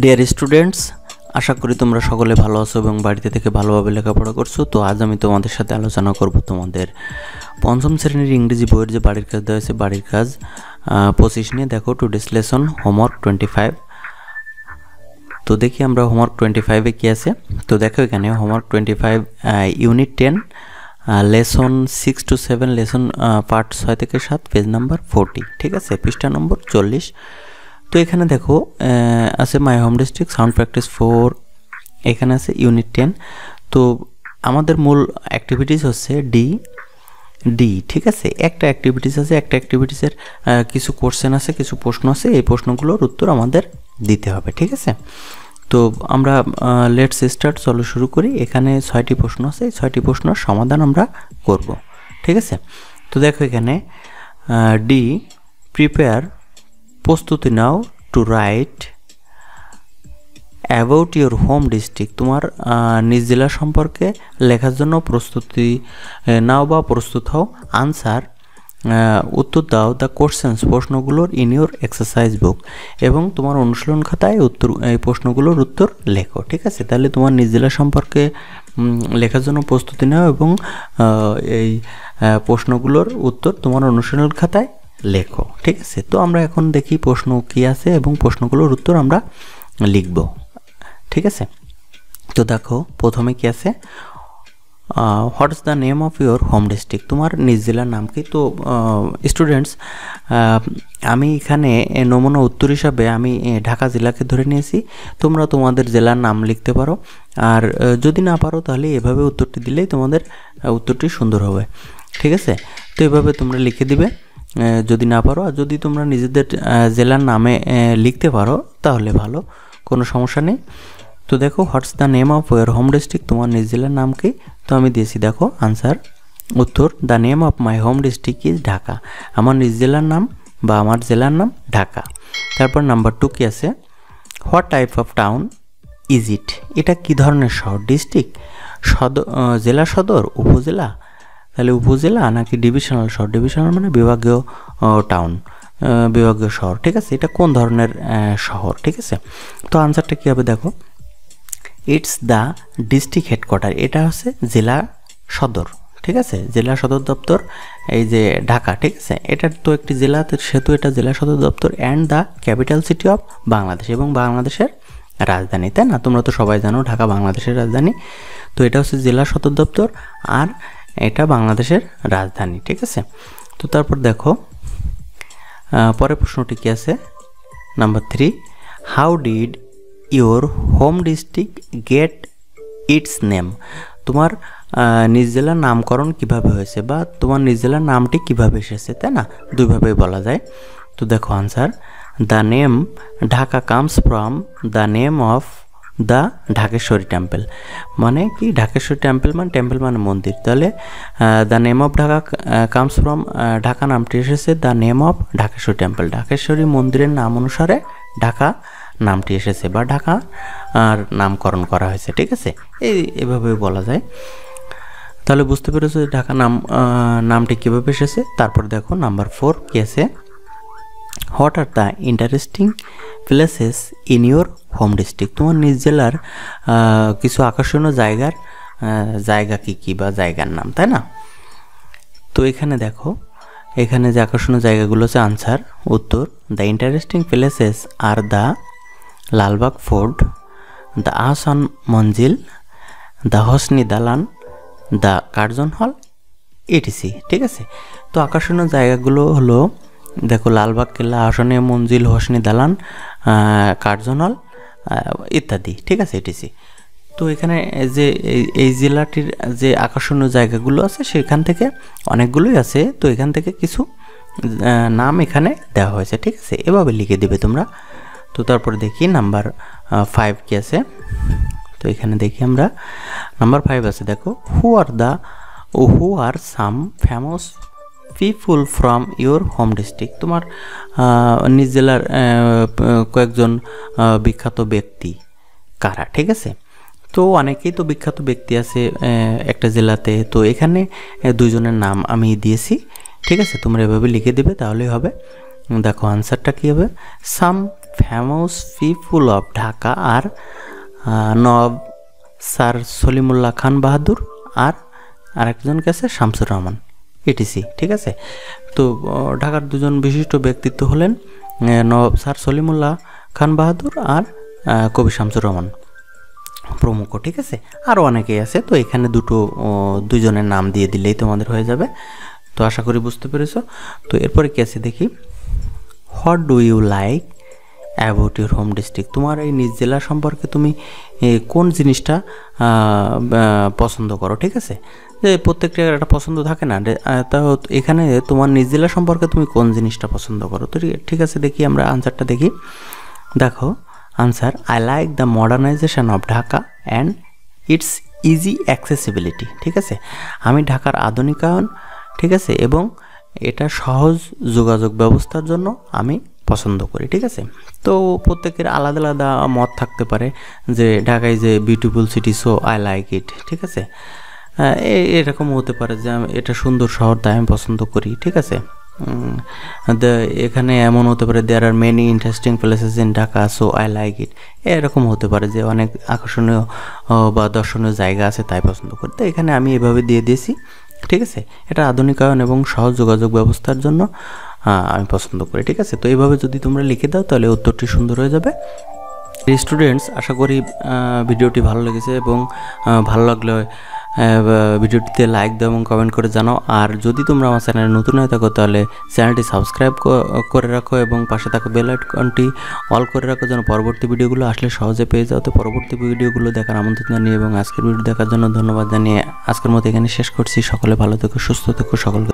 Dear students, আশা করি তোমরা সকলে ভালো আছো এবং বাড়িতে থেকে ভালোভাবে লেখাপড়া করছো। তো আজ আমি তোমাদের সাথে আলোচনা করব তোমাদের পঞ্চম শ্রেণীর ইংরেজি বইয়ের যে বাড়ির কাজ দেওয়া হয়েছে, বাড়ির কাজ 25 নিয়ে। দেখো টুডেস লেসন হোমওয়ার্ক 25। তো দেখি আমরা হোমওয়ার্ক 25-এ কী আছে। তো দেখো এখানে homework 25 unit 10 lesson 6 to 7, lesson part 6 থেকে 7, পেজ নাম্বার 40, ঠিক আছে, পৃষ্ঠা নম্বর 40। তো এখানে দেখো আছে my home district sound practice 4, এখানে আছে ইউনিট 10। তো আমাদের মূল অ্যাক্টিভিটিস হচ্ছে ডি, ঠিক আছে। একটা অ্যাক্টিভিটিস আছে, একটা অ্যাক্টিভিটিসের কিছু কোশ্চেন আছে, কিছু প্রশ্ন আছে, এই প্রশ্নগুলোর উত্তর আমাদের দিতে হবে, ঠিক আছে। তো আমরা লেটস স্টার্ট, চলো শুরু করি। এখানে 6টি প্রশ্ন আছে, এই 6টি প্রশ্নের সমাধান আমরা করব, ঠিক আছে। তো দেখো এখানে ডি, প্রিপেয়ার, প্রস্তুতি now to write about your home district, তোমার নিজ জেলা সম্পর্কে লেখার জন্য প্রস্তুতি নাও বা প্রস্তুত হও। আনসার, উত্তর দাও দ্য কোশ্চেন্স, প্রশ্নগুলোর ইন ইউর এক্সারসাইজ বুক, এবং তোমার অনুশীলন খাতায় এই প্রশ্নগুলোর উত্তর লেখো, ঠিক আছে। তাহলে তোমার নিজ জেলা সম্পর্কে লেখার জন্য প্রস্তুতি নাও এবং এই প্রশ্নগুলোর উত্তর তোমার অনুশীলন খাতায় লেখো, ঠিক আছে। তো আমরা এখন দেখি প্রশ্ন কি আছে এবং প্রশ্নগুলোর উত্তর আমরা লিখব, ঠিক আছে। তো দেখো প্রথমে কি আছে, what's the name of your home district, তোমার নিজ জেলার নাম কি। তো স্টুডেন্টস, আমি এখানে নমুনা উত্তর হিসাবে আমি ঢাকা জেলাকে ধরে নিয়েছি। তোমরা তোমাদের জেলার নাম লিখতে পারো, আর যদি না পারো তাহলে এভাবে উত্তরটি দিলেই তোমাদের উত্তরটি সুন্দর হবে, ঠিক আছে। তো এভাবে তোমরা লিখে দিবে যদি না পারো, আর যদি তোমরা নিজেদের জেলার নামে লিখতে পারো তাহলে ভালো, কোনো সমস্যা নেই। তো দেখো what's the name of your home district, তোমার নিজ জেলার নাম কি। তো আমি দিয়েছি দেখো আনসার, উত্তর the name of my home district is Dhaka, আমার নিজ জেলার নাম বা আমার জেলার নাম ঢাকা। তারপর নাম্বার 2 কি আছে, what type of town is it, এটা কি ধরনের শহর। ডিস্ট্রিক্ট জেলা সদর, উপজেলা, তাহলে উপজেলা নাকি ডিভিশনাল শহর। ডিভিশনাল মানে বিভাগীয় টাউন, বিভাগীয় শহর, ঠিক আছে। এটা কোন ধরনের শহর, ঠিক আছে। তো আনসারটা কী হবে দেখো, ইটস দ্য ডিস্ট্রিক্ট হেডকোয়ার্টার, এটা হচ্ছে জেলা সদর, ঠিক আছে, জেলা সদর দপ্তর এই যে ঢাকা, ঠিক আছে। এটা তো একটি জেলা, সেহেতু এটা জেলা সদর দপ্তর, and the capital city of Bangladesh, এবং বাংলাদেশের রাজধানী, তাই না। তোমরা তো সবাই জানো ঢাকা বাংলাদেশের রাজধানী। তো এটা হচ্ছে জেলা সদর দপ্তর আর এটা বাংলাদেশের রাজধানী, ঠিক আছে। তো তারপর দেখো পরের প্রশ্নটি কি আছে, number 3, how did your home district gate it's name, তোমার নিজ জেলার নামকরণ কিভাবে হয়েছে বা তোমার নিজ জেলার নামটি কিভাবে এসেছে, তাই না, দুইভাবেই বলা যায়। তো দেখো answer, the name Dhaka comes from the name of the Dhakeshwari temple, মানে কি ঢাকেশ্বরী টেম্পল মানে মন্দির, তাহলে the name of Dhaka comes from Dhaka নামটি এসেছে the name of Dhakeshwari temple, Dhakeshwari মন্দিরের নাম অনুসারে ঢাকা নামটি এসেছে বা ঢাকা আর নামকরণ করা হয়েছে, ঠিক আছে। এইভাবে বলা যায়। তাহলে বুঝতে পেরেছো ঢাকা নামটি কীভাবে এসেছে। তারপর দেখো নাম্বার 4 কি আছে, what are the interesting places in your home district, তোমার নিজ জেলার কিছু আকর্ষণীয় জায়গা কী বা জায়গার নাম, তাই না। তো এখানে দেখো, এখানে যে আকর্ষণীয় জায়গাগুলো আছে, আনসার, উত্তর the interesting places are the Lalbagh fort, the Ahsan Manzil, the Hosni দালান, দ্য কার্জন হল, ইটিসি, ঠিক আছে। তো আকর্ষণীয় জায়গাগুলো হলো দেখো লালবাগ কেল্লা, আহসানি মঞ্জিল, হোসনি দালান, কার্জন হল ইত্যাদি, ঠিক আছে, ইটিসি। তো এখানে যে এই জেলাটির যে আকর্ষণীয় জায়গাগুলো আছে সেখান থেকে অনেকগুলোই আছে, তো এখান থেকে কিছু নাম এখানে দেওয়া হয়েছে, ঠিক আছে, এভাবে লিখে দেবে তোমরা। তো তারপরে দেখি নাম্বার 5 কি আছে। তো এখানে দেখি আমরা নাম্বার 5 আছে দেখো, who are some famous people from your home district, তোমার নিজ জেলার কয়েকজন বিখ্যাত ব্যক্তি কারা, ঠিক আছে। তো অনেকেই তো বিখ্যাত ব্যক্তি আছে একটা জেলাতে, তো এখানে দুইজনের নাম আমি দিয়েছি, ঠিক আছে। তোমরা এভাবে লিখে দেবে তাহলেই হবে। দেখো আনসারটা কী হবে, some famous people of Dhaka আর নবাব স্যার সলিমুল্লাহ খান বাহাদুর আর আরেকজন কাছে শামসুর রহমান ইটিসি। ঠিক আছে, তো ঢাকার দুজন বিশিষ্ট ব্যক্তিত্ব হলেন নবাব স্যার সলিমুল্লাহ খান বাহাদুর আর কবি শামসুর রহমান প্রমুখ। ঠিক আছে, আরও অনেকেই আছে, তো এখানে দুজনের নাম দিয়ে দিলেই তোমাদের হয়ে যাবে। তো আশা করি বুঝতে পেরেছো। তো এরপরে কি আছে দেখি, what do you like about your home district. তোমার এই নিজ জেলা সম্পর্কে তুমি কোন জিনিসটা পছন্দ করো। ঠিক আছে, যে প্রত্যেকটা একটা পছন্দ থাকে না, তা এখানে তোমার নিজ জেলা সম্পর্কে তুমি কোন জিনিসটা পছন্দ করো। তো ঠিক আছে, দেখি আমরা আনসারটা দেখি। দেখো answer, I like the modernisation of Dhaka and it's easy accessibility. ঠিক আছে, আমি ঢাকার আধুনিকায়ন, ঠিক আছে, এবং এটা সহজ যোগাযোগ ব্যবস্থার জন্য আমি পছন্দ করি। ঠিক আছে, তো প্রত্যেকের আলাদা আলাদা মত থাকতে পারে যে ঢাকায় যে beautiful city, so I like ইট। ঠিক আছে, এরকম হতে পারে যে এটা সুন্দর শহর তাই আমি পছন্দ করি। ঠিক আছে, এখানে এমন হতে পারে there are many interesting places in Dhaka, so I like it. এরকম হতে পারে যে অনেক আকর্ষণীয় বা দর্শনীয় জায়গা আছে তাই পছন্দ করি। তো এখানে আমি এভাবে দিয়ে দিয়েছি। ঠিক আছে, এটা আধুনিকায়ন এবং সহজ যোগাযোগ ব্যবস্থার জন্য আমি পছন্দ করি। ঠিক আছে, তো এইভাবে যদি তোমরা লিখে দাও তাহলে উত্তরটি সুন্দর হয়ে যাবে। স্টুডেন্টস, আশা করি ভিডিওটি ভালো লেগেছে এবং ভালো লাগলে ভিডিওটিতে লাইক দাও এবং কমেন্ট করে জানাও। আর যদি তোমরা আমার চ্যানেলে নতুন হয়ে থাকো তাহলে চ্যানেলটি সাবস্ক্রাইব করে রাখো এবং পাশে থাকা বেল আইকনটি অল করে রাখো যেন পরবর্তী ভিডিওগুলো আসলে সহজে পেয়ে যাও। তো পরবর্তী ভিডিওগুলো দেখার আমন্ত্রণ জানিয়ে এবং আজকের ভিডিও দেখার জন্য ধন্যবাদ জানিয়ে আজকের মতো এখানে শেষ করছি। সকলে ভালো থেকো, সুস্থ থেকো, সকলকে